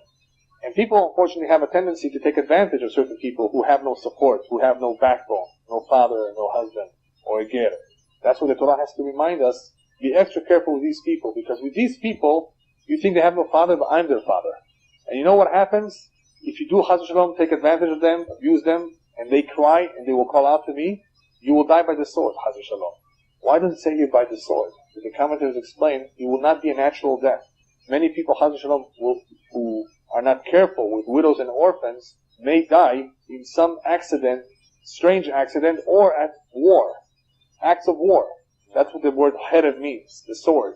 And people, unfortunately, have a tendency to take advantage of certain people who have no support, who have no backbone, no father, no husband, or a ger. That's what the Torah has to remind us. Be extra careful with these people, because with these people, you think they have no father, but I'm their father. And you know what happens? If you do chas v'shalom, take advantage of them, abuse them, and they cry, and they will call out to me, you will die by the sword, chas v'shalom. Why does it say here by the sword? As the commentators explain, it will not be a natural death. Many people, chas v'shalom, who are not careful with widows and orphans, may die in some accident, strange accident, or at war. Acts of war. That's what the word herev means, the sword.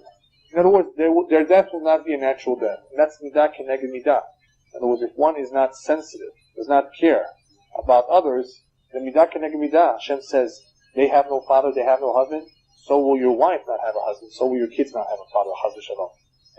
In other words, their death will not be a natural death. And that's midah keneged midah. In other words, if one is not sensitive, does not care about others, then midah keneged midah. Hashem says, they have no father, they have no husband, so will your wife not have a husband, so will your kids not have a father, chas v'shalom.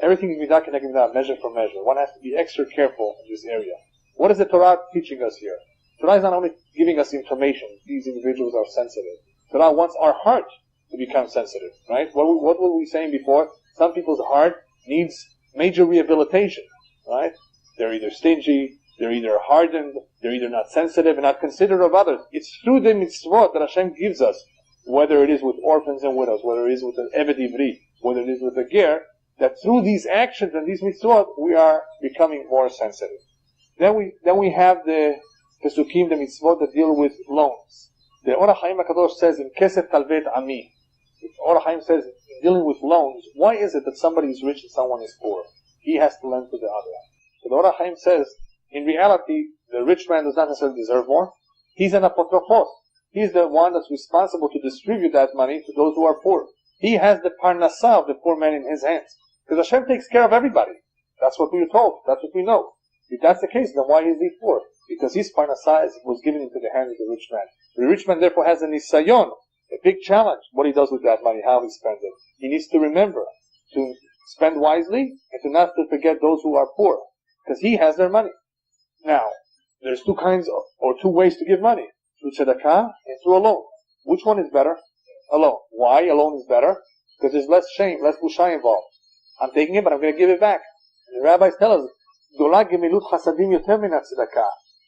Everything is midah keneged midah, measure for measure. One has to be extra careful in this area. What is the Torah teaching us here? Torah is not only giving us information, these individuals are sensitive. Torah wants our heart to become sensitive, right? What were we saying before? Some people's heart needs major rehabilitation, right? They're either stingy, they're either hardened, they're either not sensitive and not considerate of others. It's through the mitzvot that Hashem gives us, whether it is with orphans and widows, whether it is with an eved ivri, whether it is with a ger, that through these actions and these mitzvot, we are becoming more sensitive. Then we have the pesukim, the mitzvot that deal with loans. The Or HaChaim HaKadosh says in Kesef Talvet Ami, Or HaChaim says, dealing with loans, why is it that somebody is rich and someone is poor? He has to lend to the other. So the Or HaChaim says, in reality, the rich man does not necessarily deserve more. He's an apotrophos. He's the one that's responsible to distribute that money to those who are poor. He has the parnassah of the poor man in his hands. Because Hashem takes care of everybody. That's what we were told. That's what we know. If that's the case, then why is he poor? Because his parnassah was given into the hands of the rich man. The rich man therefore has a nisayon, a big challenge, what he does with that money, how he spends it. He needs to remember to spend wisely and to not to forget those who are poor, because he has their money. Now, there's two ways to give money, through tzedakah and through a loan. Which one is better? Alone. Why alone is better? Because there's less shame, less busha involved. I'm taking it, but I'm going to give it back. And the rabbis tell us,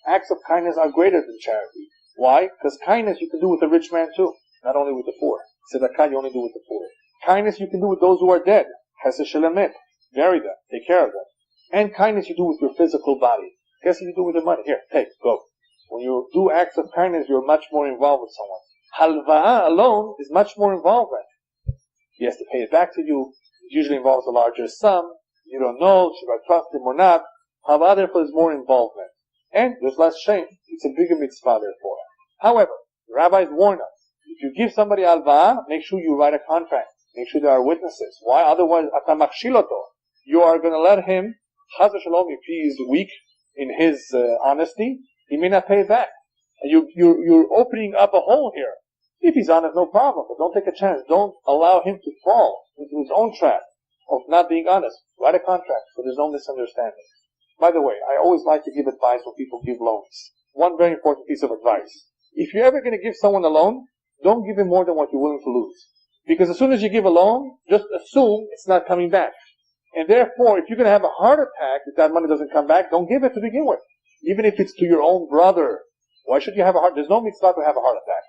acts of kindness are greater than charity. Why? Because kindness you can do with the rich man too, not only with the poor. Tzedakah you only do with the poor. Kindness you can do with those who are dead. Chesed shel emet. Bury them. Take care of them. And kindness you do with your physical body. Guess what you do with your money? Here, take, go. When you do acts of kindness, you're much more involved with someone. Halva'ah alone is much more involvement. He has to pay it back to you. It usually involves a larger sum. You don't know, should I trust him or not? Halva'ah therefore is more involvement. And there's less shame. It's a bigger mitzvah therefore. However, the rabbis warn us, if you give somebody halva'ah, make sure you write a contract. Make sure there are witnesses. Why? Otherwise, you are going to let him, chas v'shalom, if he is weak in his honesty, he may not pay it back. And you're opening up a hole here. If he's honest, no problem, but don't take a chance. Don't allow him to fall into his own trap of not being honest. Write a contract so there's no misunderstanding. By the way, I always like to give advice when people give loans. One very important piece of advice. If you're ever going to give someone a loan, don't give him more than what you're willing to lose. Because as soon as you give a loan, just assume it's not coming back. And therefore, if you're going to have a heart attack if that money doesn't come back, don't give it to begin with. Even if it's to your own brother. Why should you have a heart? There's no mitzvah to have a heart attack.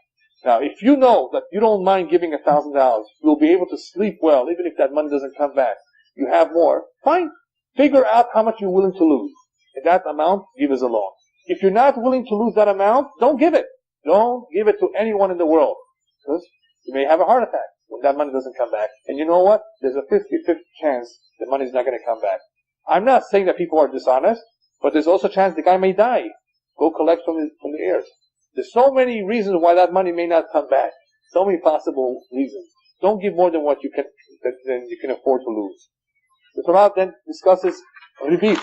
Now, if you know that you don't mind giving $1,000, you'll be able to sleep well, even if that money doesn't come back. You have more, fine. Figure out how much you're willing to lose. And that amount, give as a loan. If you're not willing to lose that amount, don't give it. Don't give it to anyone in the world. Because you may have a heart attack when that money doesn't come back. And you know what? There's a 50-50 chance the money's not going to come back. I'm not saying that people are dishonest, but there's also a chance the guy may die. Go collect from the heirs. There's so many reasons why that money may not come back. So many possible reasons. Don't give more than what you can afford to lose. The Torah then discusses Rabbi,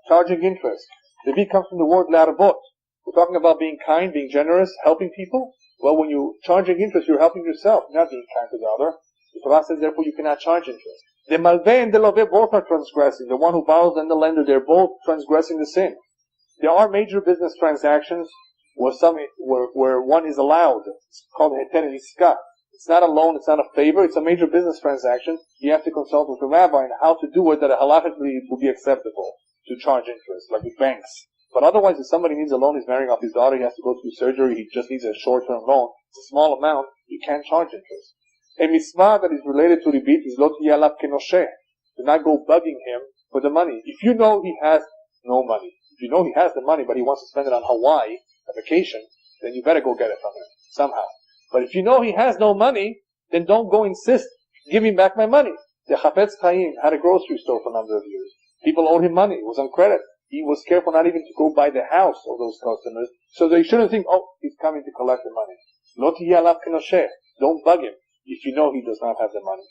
charging interest. Rabbi comes from the word la'arbot. We're talking about being kind, being generous, helping people. Well, when you're charging interest, you're helping yourself, not being kind to the other. The Torah says, therefore, you cannot charge interest. The malveh and the loveh both are transgressing. The one who borrows and the lender, they're both transgressing the sin. There are major business transactions where one is allowed. It's called heter iska. It's not a loan, it's not a favor, it's a major business transaction. You have to consult with the rabbi on how to do it that halachically will be acceptable to charge interest, like with banks. But otherwise, if somebody needs a loan, he's marrying off his daughter, he has to go through surgery, he just needs a short-term loan, it's a small amount, you can't charge interest. A mitzvah that is related to ribit is lo tiyeh alav kenosheh. Do not go bugging him for the money. If you know he has no money, if you know he has the money but he wants to spend it on Hawaii, a vacation, then you better go get it from him, somehow. But if you know he has no money, then don't go insist, give him back my money. The Chafetz Chaim had a grocery store for a number of years. People owed him money, it was on credit. He was careful not even to go buy the house of those customers, so they shouldn't think, oh, he's coming to collect the money. Lo tiyeh alav kenosheh. Don't bug him if you know he does not have the money.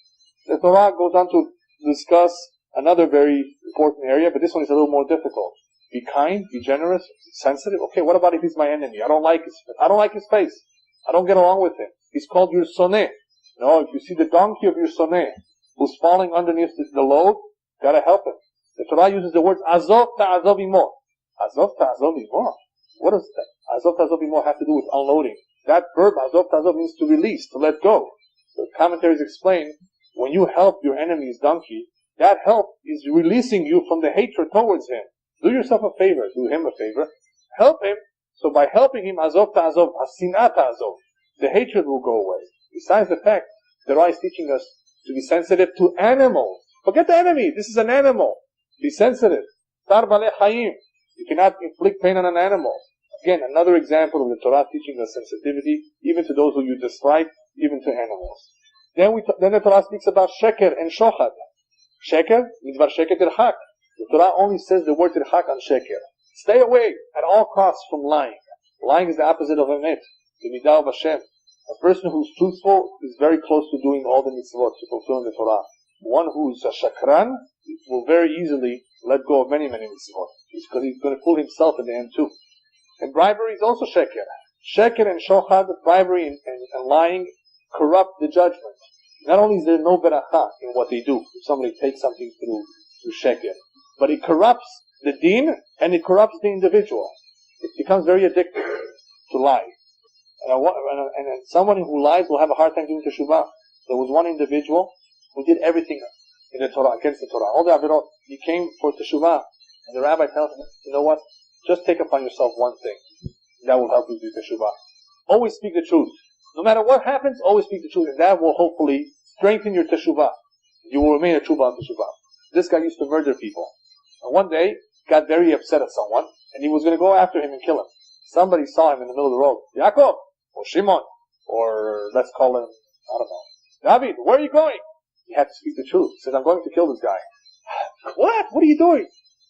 The Torah goes on to discuss another very important area, but this one is a little more difficult. Be kind, be generous, be sensitive. Okay, what about if he's my enemy? I don't like his face. I don't get along with him. He's called your soneh. No, if you see the donkey of your soneh who's falling underneath the load, gotta help him. The Torah uses the words azov ta'azov imo. Azov ta'azov imo? What does that? Azov ta'azov imo have to do with unloading. That verb azov ta'azov means to release, to let go. The commentaries explain, when you help your enemy's donkey, that help is releasing you from the hatred towards him. Do yourself a favor, do him a favor, help him, so by helping him, azov ta'azov, hasinat ta'azov, the hatred will go away. Besides the fact, the Torah is teaching us to be sensitive to animals. Forget the enemy, this is an animal. Be sensitive. Tar balei chayim. You cannot inflict pain on an animal. Again, another example of the Torah teaching us sensitivity, even to those who you dislike, even to animals. Then the Torah speaks about sheker and shochad. Sheker, midvar sheker tirchak. The Torah only says the word tirchak on sheker. Stay away at all costs from lying. Lying is the opposite of emet, the midah of Hashem. A person who's truthful is very close to doing all the mitzvot, to fulfilling the Torah. One who's a shakran will very easily let go of many, many mitzvot. Because he's going to fool himself in the end too. And bribery is also sheker. Sheker and shochad, bribery and lying, corrupt the judgment. Not only is there no beracha in what they do, if somebody takes something through sheker, but it corrupts the deen and it corrupts the individual. It becomes very addictive to lie. And someone who lies will have a hard time doing teshuvah. There was one individual who did everything in the Torah, against the Torah. All the avirot, he came for teshuvah. And the rabbi tells him, you know what? Just take upon yourself one thing. That will help you do teshuvah. Always speak the truth. No matter what happens, always speak the truth. And that will hopefully strengthen your teshuvah. You will remain a true Baal teshuvah. This guy used to murder people. And one day, got very upset at someone, and he was going to go after him and kill him. Somebody saw him in the middle of the road. Yaakov, or Shimon, or let's call him, I don't know, David, where are you going? He had to speak the truth. He said, I'm going to kill this guy. What? What are you doing?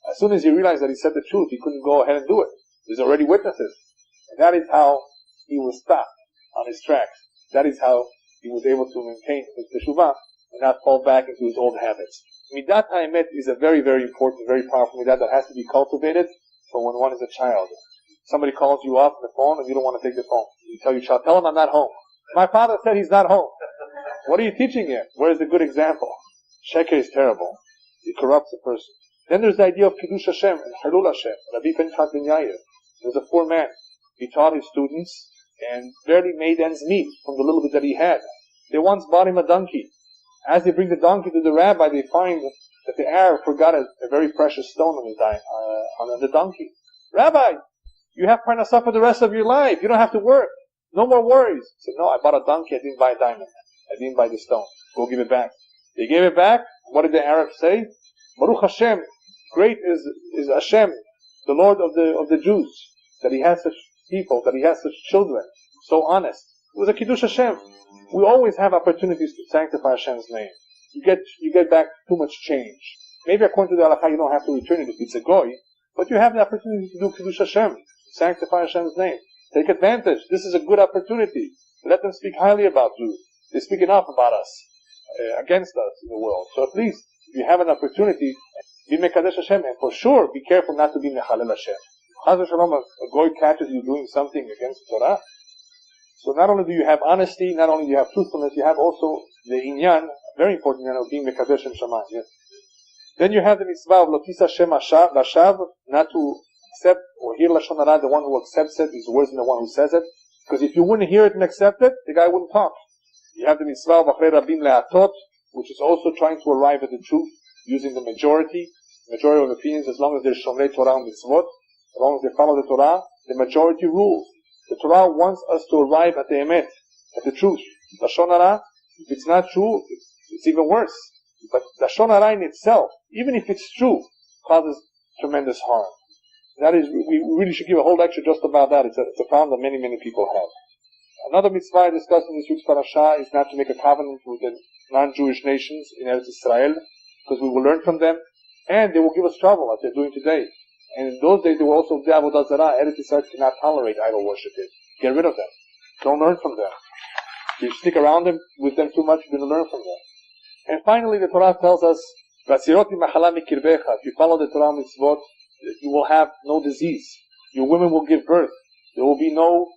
As soon as he realized that he said the truth, he couldn't go ahead and do it. There's already witnesses. And that is how he was stopped on his tracks. That is how he was able to maintain his teshuvah and not fall back into his old habits. Midat ha'emet is a very, very important, very powerful midat that has to be cultivated for when one is a child. Somebody calls you up on the phone and you don't want to take the phone. You tell your child, tell him I'm not home. My father said he's not home. What are you teaching him? Where's the good example? Sheker is terrible. It corrupts a person. Then there's the idea of Kiddush Hashem and Halul Hashem. Rabbi Pinchas ben Yair. He was a poor man. He taught his students and barely made ends meet from the little bit that he had. They once bought him a donkey. As they bring the donkey to the rabbi, they find that the Arab forgot a very precious stone on the donkey. Rabbi, you have parnassah for the rest of your life. You don't have to work. No more worries. He said, no, I bought a donkey. I didn't buy a diamond. I didn't buy the stone. Go give it back. They gave it back. What did the Arab say? Baruch Hashem. Great is Hashem, the Lord of the Jews, that He has such people, that He has such children, so honest. It was a Kiddush Hashem. We always have opportunities to sanctify Hashem's name. You get back too much change. Maybe according to the halakha you don't have to return it if it's a goy, but you have the opportunity to do Kiddush Hashem, sanctify Hashem's name. Take advantage. This is a good opportunity. Let them speak highly about Jews. They speak enough about us, against us in the world. So at least, if you have an opportunity, be Mekadesh Hashem, and for sure, be careful not to be Mechalel Hashem. Chaz v'shalom, a goy catches you doing something against the Torah. So not only do you have honesty, not only do you have truthfulness, you have also the inyan, very important inyan of being Mekadesh Shem Shamayim. Yes. Then you have the mitzvah of Lotis Hashem Lashav, not to accept or hear Lashon Hara, the one who accepts it is worse than the one who says it. Because if you wouldn't hear it and accept it, the guy wouldn't talk. You have the mitzvah of Achrei Rabim Le'atot, which is also trying to arrive at the truth, using the majority of opinions, as long as they're Shomrei Torah and Mitzvot, as long as they follow the Torah, the majority rules. The Torah wants us to arrive at the emet, at the truth. Lashon Hara, if it's not true, it's even worse. But Lashon Hara in itself, even if it's true, causes tremendous harm. That is, we really should give a whole lecture just about that. It's a problem that many, many people have. Another mitzvah discussed in this week's parasha is not to make a covenant with the non-Jewish nations in Eretz Israel, because we will learn from them, and they will give us trouble, as they're doing today. And in those days, they will also do Avodah Zarah. Eretz Israel cannot tolerate idol worshipers. Get rid of them. Don't learn from them. If you stick around them, with them too much, you're going to learn from them. And finally, the Torah tells us, if you follow the Torah mitzvot, you will have no disease. Your women will give birth. There will be no,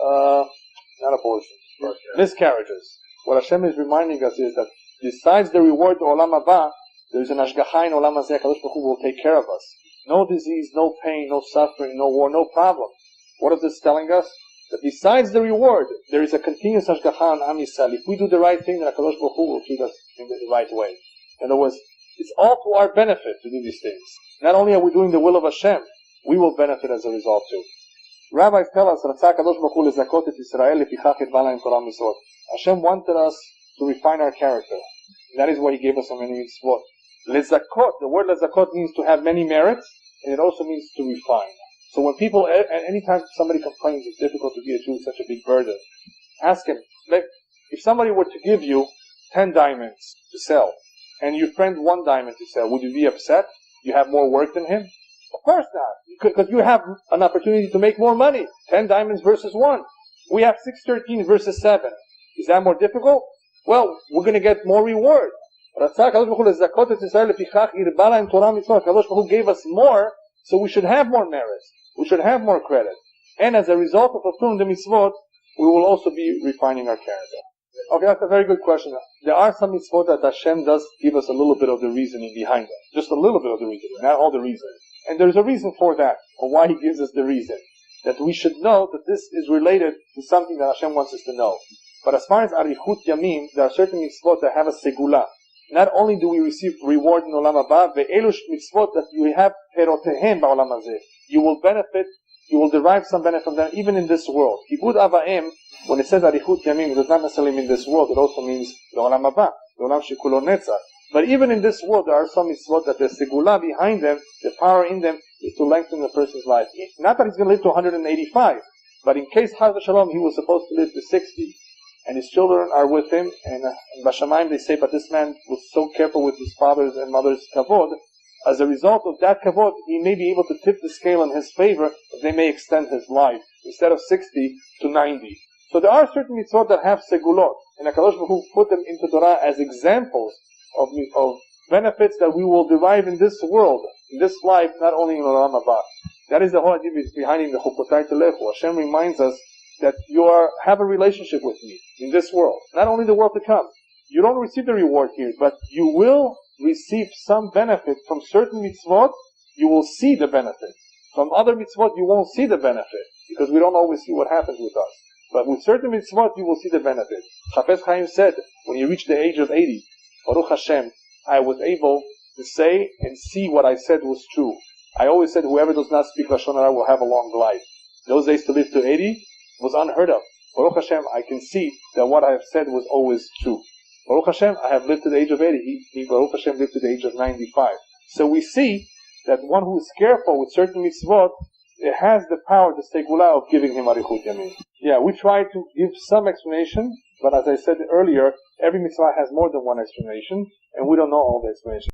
not abortions, but miscarriages. What Hashem is reminding us is that besides the reward of Olam Haba, there is an Ashgacha in Olam Hazeh. Kadosh Baruch Hu will take care of us. No disease, no pain, no suffering, no war, no problem. What is this telling us? That besides the reward, there is a continuous Ashgacha on Am Yisrael. If we do the right thing, then Kadosh Baruch Hu will treat us in the right way. In other words, it's all to our benefit to do these things. Not only are we doing the will of Hashem, we will benefit as a result too. Rabbis tell us, Hashem wanted us to refine our character. That is why He gave us so many mitzvot. Lezakot, the word lezakot means to have many merits, and it also means to refine. So when people, anytime somebody complains it's difficult to be a Jew, such a big burden, ask him, if somebody were to give you 10 diamonds to sell, and your friend 1 diamond to sell, would you be upset? You have more work than him? Of course not. Because you have an opportunity to make more money. 10 diamonds versus 1. We have 613 versus 7. Is that more difficult? Well, we're going to get more reward. Kadosh Baruch Hu gave us more, so we should have more merits. We should have more credit. And as a result of fulfilling the mitzvot, we will also be refining our character. Okay, that's a very good question. There are some mitzvot that Hashem does give us a little bit of the reasoning behind them. Just a little bit of the reasoning, not all the reasoning. And there's a reason for that, or why He gives us the reason. that we should know that this is related to something that Hashem wants us to know. But as far as Arichut Yamim, there are certain mitzvot that have a segula. Not only do we receive reward in Olam Haba, ve'elush mitzvot that you have perotehem ba'olam hazeh. You will benefit, you will derive some benefit from them even in this world. Kibud Ava'im, when it says Arichut Yamim, it does not necessarily mean this world, it also means the Olam Haba, the Olam Shekulo Netzach. But even in this world, there are some mitzvot that the segula behind them, the power in them, is to lengthen the person's life. Not that he's going to live to 185, but in case Chas v'Shalom, he was supposed to live to 60, and his children are with him, and in Bashamayim they say, but this man was so careful with his father's and mother's kavod, as a result of that kavod, he may be able to tip the scale in his favor, that they may extend his life, instead of 60 to 90. So there are certain mitzvot that have segulot, and HaKadosh Baruch Hu put them into Torah as examples of benefits that we will derive in this world, in this life, not only in Olam Haba. That is the whole idea behind the Chukotai Telechu. Hashem reminds us that you have a relationship with me in this world, not only the world to come. You don't receive the reward here, but you will receive some benefit from certain mitzvot. You will see the benefit. From other mitzvot, you won't see the benefit, because we don't always see what happens with us. But with certain mitzvot, you will see the benefit. Chafetz Chaim said, when he reached the age of 80, Baruch Hashem, I was able to say and see what I said was true. I always said whoever does not speak Lashon Hara will have a long life. Those days to live to 80 was unheard of. Baruch Hashem, I can see that what I have said was always true. Baruch Hashem, I have lived to the age of 80. Baruch Hashem lived to the age of 95. So we see that one who is careful with certain mitzvot, it has the power, the segula of giving him Arichut Yamin. Yeah, we try to give some explanation, but as I said earlier, every mitzvah has more than one explanation, and we don't know all the explanations.